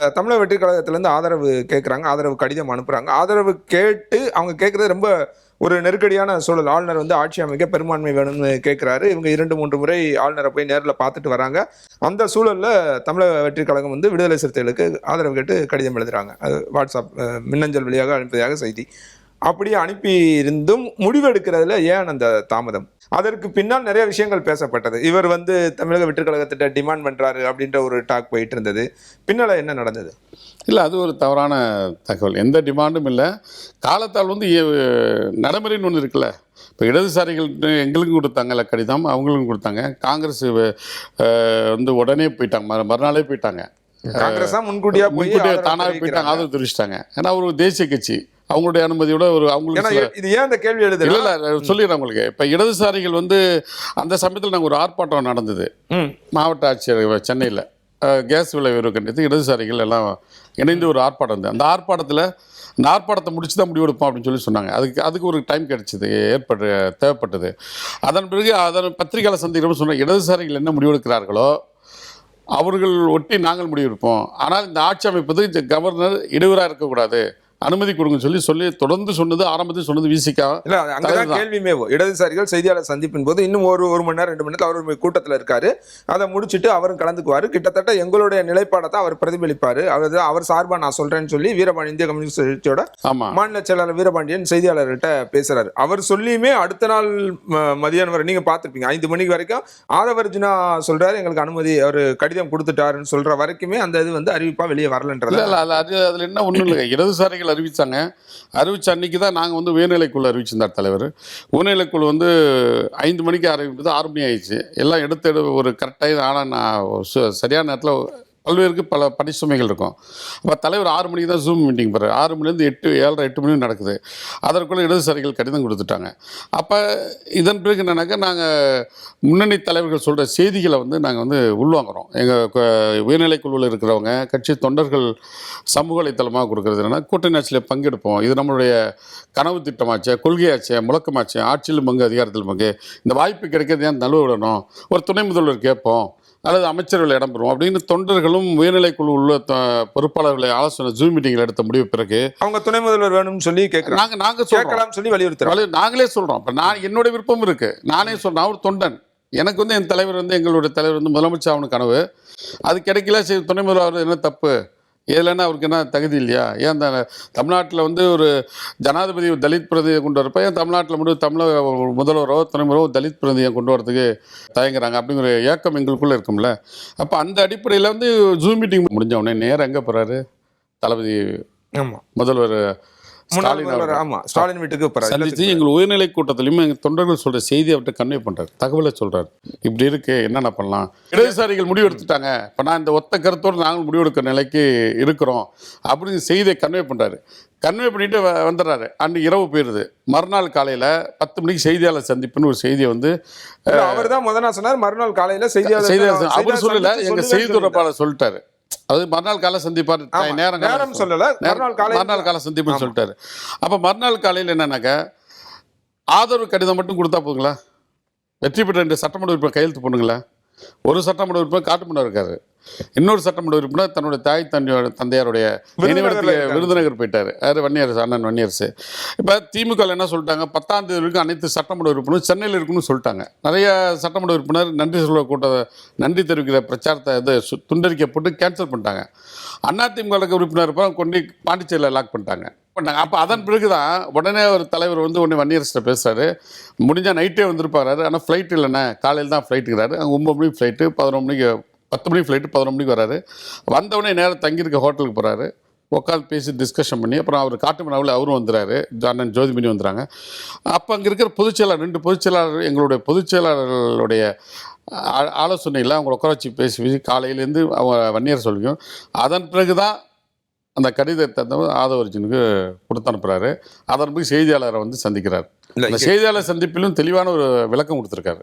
தமிழக வெற்றி கழகத்திலேருந்து ஆதரவு கேட்குறாங்க, ஆதரவு கடிதம் அனுப்புறாங்க. ஆதரவு கேட்டு அவங்க கேட்குறது ரொம்ப ஒரு நெருக்கடியான சூழல். ஆளுநர் வந்து ஆட்சி அமைக்க பெரும்பான்மை வேணும்னு கேட்குறாரு. இவங்க 2, 3 முறை ஆளுநரை போய் நேர்ல பார்த்துட்டு வராங்க. அந்த சூழல்ல தமிழக வெற்றி கழகம் வந்து விடுதலை சிறுத்தைகளுக்கு ஆதரவு கேட்டு கடிதம் எழுதுறாங்க. அது வாட்ஸ்அப் மின்னஞ்சல் வழியாக அனுப்பியதாக செய்தி. அப்படியே அனுப்பி இருந்தும் முடிவெடுக்கிறதுல ஏன் அந்த தாமதம்? அதற்கு பின்னால் நிறைய விஷயங்கள் பேசப்பட்டது. இவர் வந்து தமிழக வெற்றி கழகத்திட்ட டிமாண்ட் பண்றாரு அப்படின்ற ஒரு டாக் போயிட்டு இருந்தது. பின்னால என்ன நடந்தது? இல்லை, அது ஒரு தவறான தகவல். எந்த டிமாண்டும் இல்லை. காலத்தால் வந்து நடைமுறைன்னு ஒன்று இருக்குல்ல. இப்போ இடதுசாரிகள் எங்களுக்கும் கொடுத்தாங்கல்ல கடிதம், அவங்களுக்கும் கொடுத்தாங்க. காங்கிரஸ் வந்து உடனே போயிட்டாங்க, மறுநாளே போயிட்டாங்க. காங்கிரஸா முன்கூட்டியா போய் தானாக போயிட்டாங்க, ஆதரவு தெரிவிச்சிட்டாங்க. ஏன்னா ஒரு தேசிய கட்சி அவங்களுடைய அனுமதியோட ஒரு அவங்களுக்கு இது ஏன் இந்த கேள்வி எழுது இல்லை சொல்லிடுறேன் உங்களுக்கு. இப்போ இடதுசாரிகள் வந்து அந்த சமயத்தில் நாங்கள் ஒரு ஆர்ப்பாட்டம் நடந்தது மாவட்ட ஆட்சியர் சென்னையில். கேஸ் விலை உயர்வு கண்டித்து இடதுசாரிகள் எல்லாம் இணைந்து ஒரு ஆர்ப்பாட்டம் இருந்தது. அந்த ஆர்ப்பாட்டத்தை முடிச்சு தான் முடிவெடுப்போம் அப்படின்னு சொல்லி சொன்னாங்க. அதுக்கு ஒரு டைம் கிடைச்சிது, தேவைப்பட்டது. அதன் பிறகு பத்திரிகையாளர் சந்திக்கிறோம் சொன்ன இடதுசாரிகள் என்ன முடிவெடுக்கிறார்களோ அவர்கள் ஒட்டி நாங்கள் முடிவெடுப்போம். ஆனால் இந்த ஆட்சி அமைப்பது கவர்னர் இடையூறாக இருக்கக்கூடாது, அனுமதி கொடுங்க சொல்லி தொடர்ந்து சொன்னது. ஆரம்பத்தில் சொன்னது விசிகா. இல்ல அங்கதான் கேள்வியுமே. இடதுசாரிகள் செய்தியாளர் சந்திப்பின் போது இன்னும் ஒரு மணி நேரம் 2 மணி நேரத்தில் அவர் கூட்டத்தில் இருக்காரு. அதை முடிச்சுட்டு அவரும் கலந்துக்குவாரு. கிட்டத்தட்ட எங்களுடைய நிலைப்பாடத்தை அவர் பிரதிபலிப்பாரு. அவர் சார்பா நான் சொல்றேன்னு சொல்லி வீரபாண்டி இந்திய கம்யூனிஸ்ட் கட்சியோட மாநில செயலாளர் வீரபாண்டியன் செய்தியாளர்கிட்ட பேசுறாரு. அவர் சொல்லியுமே அடுத்த நாள் மதியானம் வரை நீங்க பார்த்துருப்பீங்க 5 மணிக்கு வரைக்கும் ஆதவர்ஜுனா சொல்றாரு எங்களுக்கு அனுமதி, அவர் கடிதம் கொடுத்துட்டாருன்னு சொல்ற வரைக்குமே அந்த இது வந்து அறிவிப்பா வெளியே வரலன்றது. அதுல என்ன ஒண்ணும் இல்லை. இடதுசாரிகள் அறிவிச்ச அன்னைக்கு தான் நாங்கள் வந்து உயர்நிலைக்குழு அறிவிச்சிருந்தார் தலைவர். உயர்நிலைக்குழு வந்து 5 மணிக்கு ஆரம்பிப்பது 6 மணி ஆயிடுச்சு. எல்லாம் எடுத்து ஒரு கரெக்டாக. ஆனால் நான் சரியான நேரத்தில் பல்வேறுக்கு பல பணிச்சுமைகள் இருக்கும். அப்போ தலைவர் 6 மணிக்கு தான் ஜூம் மீட்டிங் போகிறார். 6 மணிலேருந்து 8 மணி நடக்குது. அதற்குள்ளே இடதுசாரிகள் கடிதம் கொடுத்துட்டாங்க. அப்போ இதன் பிறகு என்னன்னாக்கா நாங்கள் முன்னணி தலைவர்கள் சொல்கிற செய்திகளை வந்து நாங்கள் வந்து உள்வாங்குறோம். எங்கள் உயர்நிலைக்குழுவில் இருக்கிறவங்க கட்சி தொண்டர்கள் சமூக வலைத்தளமாக கொடுக்குறது என்னென்னா கூட்டணி ஆட்சியில் பங்கெடுப்போம், இது நம்மளுடைய கனவு திட்டமாச்சு, கொள்கையாச்சு, முழக்கமாச்சு, ஆட்சியிலும் பங்கு அதிகாரத்தில் பங்கு, இந்த வாய்ப்பு கிடைக்கிறது ஏன் நழுவ விடணும், ஒரு துணை முதல்வர் கேட்போம் அல்லது அமைச்சர்கள் இடம்பெறும் அப்படின்னு தொண்டர்களும் உயர்நிலைக்குழு உள்ள பொறுப்பாளர்களை ஆலோசனை ஜூம் மீட்டிங்கில் எடுத்த முடிவு பிறகு அவங்க துணை முதல்வர் வேணும்னு சொல்லி நாங்கள் கேட்கலாம் சொல்லி வலியுறுத்துறோம். நாங்களே சொல்கிறோம். இப்போ என்னுடைய விருப்பம் இருக்குது, நானே சொல்கிறேன். அவர் தொண்டன். எனக்கு வந்து என் தலைவர் வந்து எங்களுடைய தலைவர் வந்து முதலமைச்சர் ஆகணும் கனவு. அது கிடைக்கல. சரி, துணை முதல்வர் என்ன தப்பு, இதில்னா அவருக்கு என்ன தகுதி இல்லையா? ஏன் தமிழ்நாட்டில் வந்து ஒரு ஜனாதிபதி தலித் பிரதியை கொண்டு வரப்போ ஏன் தமிழ்நாட்டில் மட்டும் தமிழக முதல்வரோ துணை முதல்வரோ தலித் பிரதியை கொண்டு வரதுக்கு தயங்குறாங்க அப்படிங்கிற ஏக்கம் எங்களுக்குள்ளே இருக்கும்ல. அப்போ அந்த அடிப்படையில் வந்து ஜூம் மீட்டிங் முடிஞ்ச உடனே நேரம் எங்கே போகிறாரு தளபதி முதல்வர் ஸ்டாலின் வீட்டுக்கு சந்திச்சு எங்கள் உயர்நிலை கூட்டத்திலையும் எங்கள் தொண்டர்கள் சொல்கிற செய்தி அவர்கிட்ட கன்வே பண்ணுறாரு, தகவலை சொல்கிறார். இப்படி இருக்கு, என்னென்ன பண்ணலாம். இடதுசாரிகள் முடிவு எடுத்துட்டாங்க, இப்போ நான் இந்த ஒத்த கருத்தோடு நாங்கள் முடிவெடுக்கிற நிலைக்கு இருக்கிறோம் அப்படின்னு செய்தியை கன்வே பண்ணுறாரு. கன்வே பண்ணிட்டு வந்துடுறாரு. அன்று இரவு போயிடுது. மறுநாள் காலையில் 10 மணிக்கு செய்தியாளர் சந்திப்புன்னு ஒரு செய்தியை வந்து அவர் தான் முதல் நாள் சொன்னார். மறுநாள் காலையில் செய்தியாளர் அவர் சொல்லலை, எங்கள் செய்தி தொடர்பாளர் சொல்லிட்டாரு. அது மறுநாள் காலை சந்திப்பார், நேரம் சொல்லல, மறுநாள் காலை சந்திப்புன்னு சொல்லிட்டாரு. அப்போ மறுநாள் காலையில் என்னன்னாக்கா ஆதரவு கடிதம் மட்டும் கொடுத்தா போதுங்களா? வெற்றி பெற்ற 2 சட்டமன்ற உறுப்பினர் கையெழுத்து பண்ணுங்களா? ஒரு சட்டமன்ற உறுப்பினர் காட்டுமன்னர் இருக்காரு, இன்னொரு சட்டமன்ற உறுப்பினர் தன்னுடைய தந்தையாருடைய நினைவிடத்துக்கு விருதுநகர் போயிட்டார். யார்? வன்னியரசு, அண்ணன் வன்னியரசு. இப்போ திமுக என்ன சொல்லிட்டாங்க, 10ஆம் தேதி வரைக்கும் அனைத்து சட்டமன்ற உறுப்பினரும் சென்னையில் இருக்குன்னு சொல்லிட்டாங்க. நிறைய சட்டமன்ற உறுப்பினர் நன்றி சொல்ல நன்றி தெரிவிக்கிற பிரச்சாரத்தை துண்டறிக்கப்பட்டு கேன்சல் பண்ணிட்டாங்க. அதிமுக உறுப்பினர் கொண்டு பாண்டிச்சேரியில் லாக் பண்ணிட்டாங்க. அப்போ அதன் பிறகு தான் உடனே ஒரு தலைவர் வந்து உடனே வன்னியரசில் பேசுகிறாரு. முடிஞ்சால் நைட்டே வந்திருப்பாரு. ஆனால் ஃப்ளைட் இல்லைண்ணே, காலையில் தான் ஃப்ளைட்டுக்கிறாரு. அங்கே 9 மணிக்கு ஃப்ளைட்டு, 11 மணிக்கு 10 மணிக்கு ஃப்ளைட்டு, 11 மணிக்கு வராரு. வந்தவுடனே நேரம் தங்கியிருக்க ஹோட்டலுக்கு போகிறாரு. உட்காந்து பேசி டிஸ்கஷன் பண்ணி அப்புறம் அவர் காட்டுமன்னாவில் அவரும் வந்துடுறாரு, அண்ணன் ஜோதிமணி வந்துடுறாங்க. அப்போ அங்கே இருக்கிற பொதுச்செயலாளர் 2 பொதுச்செயலாளர் எங்களுடைய பொதுச்செயலாளர்களுடைய ஆலோசனையில் அவங்களை உட்கார வச்சு பேசி காலையிலேருந்து அவங்க வன்னியர் சொல்லிக்கும். அதன் பிறகு தான் அந்த கடிதத்தை ஆதவர்ஜுனுக்கு கொடுத்து அனுப்புகிறாரு. அதன் பிறகு செய்தியாளரை வந்து சந்திக்கிறார். இந்த செய்தியாளர் சந்திப்பிலும் தெளிவான ஒரு விளக்கம் கொடுத்துருக்காரு.